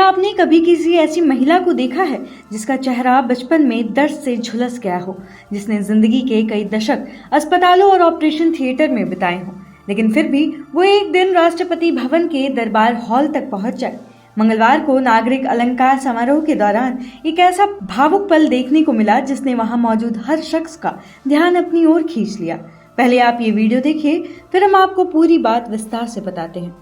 क्या आपने कभी किसी ऐसी महिला को देखा है जिसका चेहरा बचपन में दर्द से झुलस गया हो, जिसने जिंदगी के कई दशक अस्पतालों और ऑपरेशन थिएटर में बिताए हों, लेकिन फिर भी वो एक दिन राष्ट्रपति भवन के दरबार हॉल तक पहुंच जाए। मंगलवार को नागरिक अलंकार समारोह के दौरान एक ऐसा भावुक पल देखने को मिला जिसने वहां मौजूद हर शख्स का ध्यान अपनी ओर खींच लिया। पहले आप ये वीडियो देखिए, फिर हम आपको पूरी बात विस्तार से बताते हैं।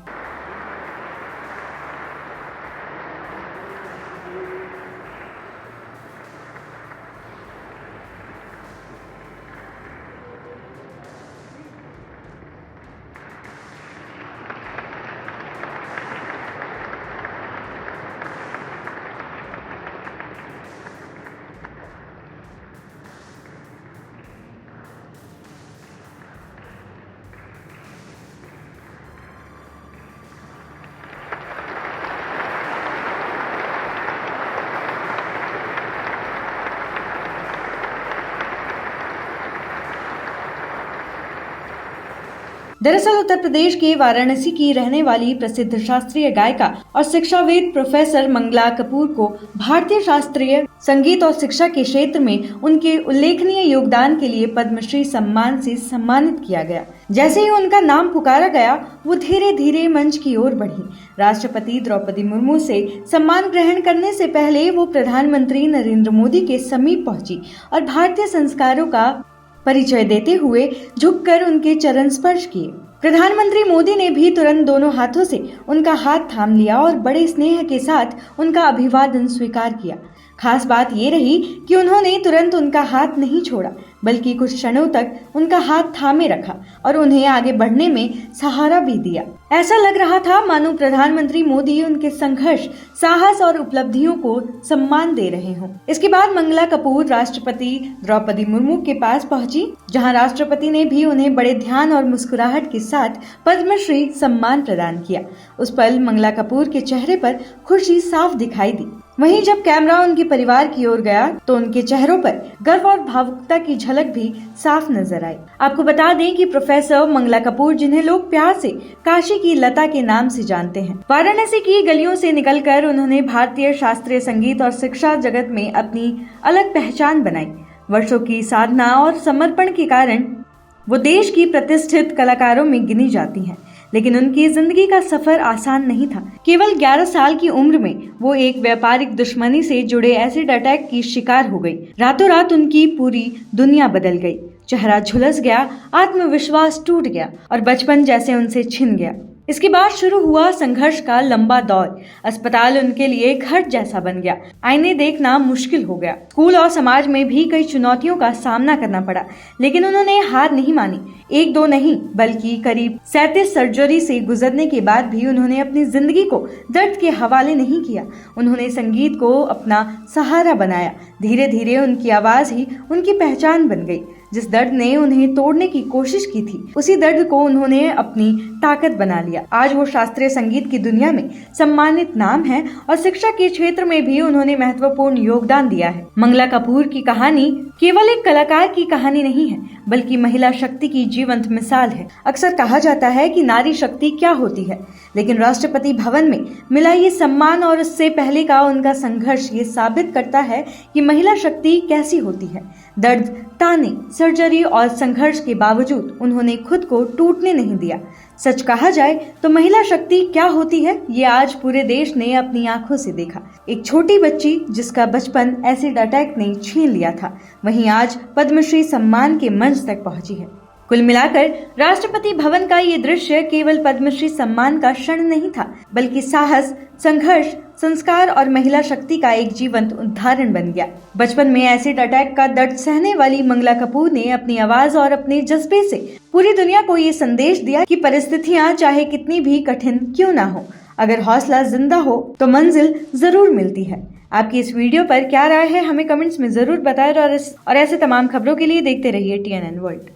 दरअसल उत्तर प्रदेश के वाराणसी की रहने वाली प्रसिद्ध शास्त्रीय गायिका और शिक्षाविद प्रोफेसर मंगला कपूर को भारतीय शास्त्रीय संगीत और शिक्षा के क्षेत्र में उनके उल्लेखनीय योगदान के लिए पद्मश्री सम्मान से सम्मानित किया गया। जैसे ही उनका नाम पुकारा गया, वो धीरे धीरे मंच की ओर बढ़ी। राष्ट्रपति द्रौपदी मुर्मू से सम्मान ग्रहण करने से पहले वो प्रधानमंत्री नरेंद्र मोदी के समीप पहुंची और भारतीय संस्कारों का परिचय देते हुए झुककर उनके चरण स्पर्श किए। प्रधानमंत्री मोदी ने भी तुरंत दोनों हाथों से उनका हाथ थाम लिया और बड़े स्नेह के साथ उनका अभिवादन स्वीकार किया। खास बात ये रही कि उन्होंने तुरंत उनका हाथ नहीं छोड़ा, बल्कि कुछ क्षणों तक उनका हाथ थामे रखा और उन्हें आगे बढ़ने में सहारा भी दिया। ऐसा लग रहा था मानो प्रधानमंत्री मोदी उनके संघर्ष, साहस और उपलब्धियों को सम्मान दे रहे हों। इसके बाद मंगला कपूर राष्ट्रपति द्रौपदी मुर्मू के पास पहुंची, जहां राष्ट्रपति ने भी उन्हें बड़े ध्यान और मुस्कुराहट के साथ पद्मश्री सम्मान प्रदान किया। उस पल मंगला कपूर के चेहरे पर खुशी साफ दिखाई दी। वहीं जब कैमरा उनके परिवार की ओर गया तो उनके चेहरों पर गर्व और भावुकता की झलक भी साफ नजर आई। आपको बता दें कि प्रोफेसर मंगला कपूर, जिन्हें लोग प्यार से काशी की लता के नाम से जानते हैं, वाराणसी की गलियों से निकलकर उन्होंने भारतीय शास्त्रीय संगीत और शिक्षा जगत में अपनी अलग पहचान बनाई। वर्षों की साधना और समर्पण के कारण वो देश की प्रतिष्ठित कलाकारों में गिनी जाती हैं। लेकिन उनकी जिंदगी का सफर आसान नहीं था। केवल 11 साल की उम्र में वो एक व्यापारिक दुश्मनी से जुड़े एसिड अटैक की शिकार हो गई। रातों रात उनकी पूरी दुनिया बदल गई। चेहरा झुलस गया, आत्मविश्वास टूट गया और बचपन जैसे उनसे छिन गया। इसके बाद शुरू हुआ संघर्ष का लंबा दौर। अस्पताल उनके लिए घर जैसा बन गया। आईने देखना मुश्किल हो गया। स्कूल और समाज में भी कई चुनौतियों का सामना करना पड़ा, लेकिन उन्होंने हार नहीं मानी। एक दो नहीं, बल्कि करीब 37 सर्जरी से गुजरने के बाद भी उन्होंने अपनी जिंदगी को दर्द के हवाले नहीं किया। उन्होंने संगीत को अपना सहारा बनाया। धीरे धीरे उनकी आवाज ही उनकी पहचान बन गई। जिस दर्द ने उन्हें तोड़ने की कोशिश की थी, उसी दर्द को उन्होंने अपनी ताकत बना लिया। आज वो शास्त्रीय संगीत की दुनिया में सम्मानित नाम है और शिक्षा के क्षेत्र में भी उन्होंने महत्वपूर्ण योगदान दिया है। मंगला कपूर की कहानी केवल एक कलाकार की कहानी नहीं है, बल्कि महिला शक्ति की जीवंत मिसाल है। अक्सर कहा जाता है कि नारी शक्ति क्या होती है, लेकिन राष्ट्रपति भवन में मिला ये सम्मान और उससे पहले का उनका संघर्ष ये साबित करता है कि महिला शक्ति कैसी होती है। दर्द, ताने, सर्जरी और संघर्ष के बावजूद उन्होंने खुद को टूटने नहीं दिया। सच कहा जाए तो महिला शक्ति क्या होती है, ये आज पूरे देश ने अपनी आंखों से देखा। एक छोटी बच्ची जिसका बचपन एसिड अटैक ने छीन लिया था, वहीं आज पद्मश्री सम्मान के मंच तक पहुंची है। कुल मिलाकर राष्ट्रपति भवन का ये दृश्य केवल पद्मश्री सम्मान का क्षण नहीं था, बल्कि साहस, संघर्ष, संस्कार और महिला शक्ति का एक जीवंत उदाहरण बन गया। बचपन में एसिड अटैक का दर्द सहने वाली मंगला कपूर ने अपनी आवाज और अपने जज्बे से पूरी दुनिया को ये संदेश दिया कि परिस्थितियां चाहे कितनी भी कठिन क्यों ना हो, अगर हौसला जिंदा हो तो मंजिल जरूर मिलती है। आपकी इस वीडियो पर क्या राय है, हमें कमेंट्स में जरूर बताएं और ऐसे तमाम खबरों के लिए देखते रहिए TNN वर्ल्ड।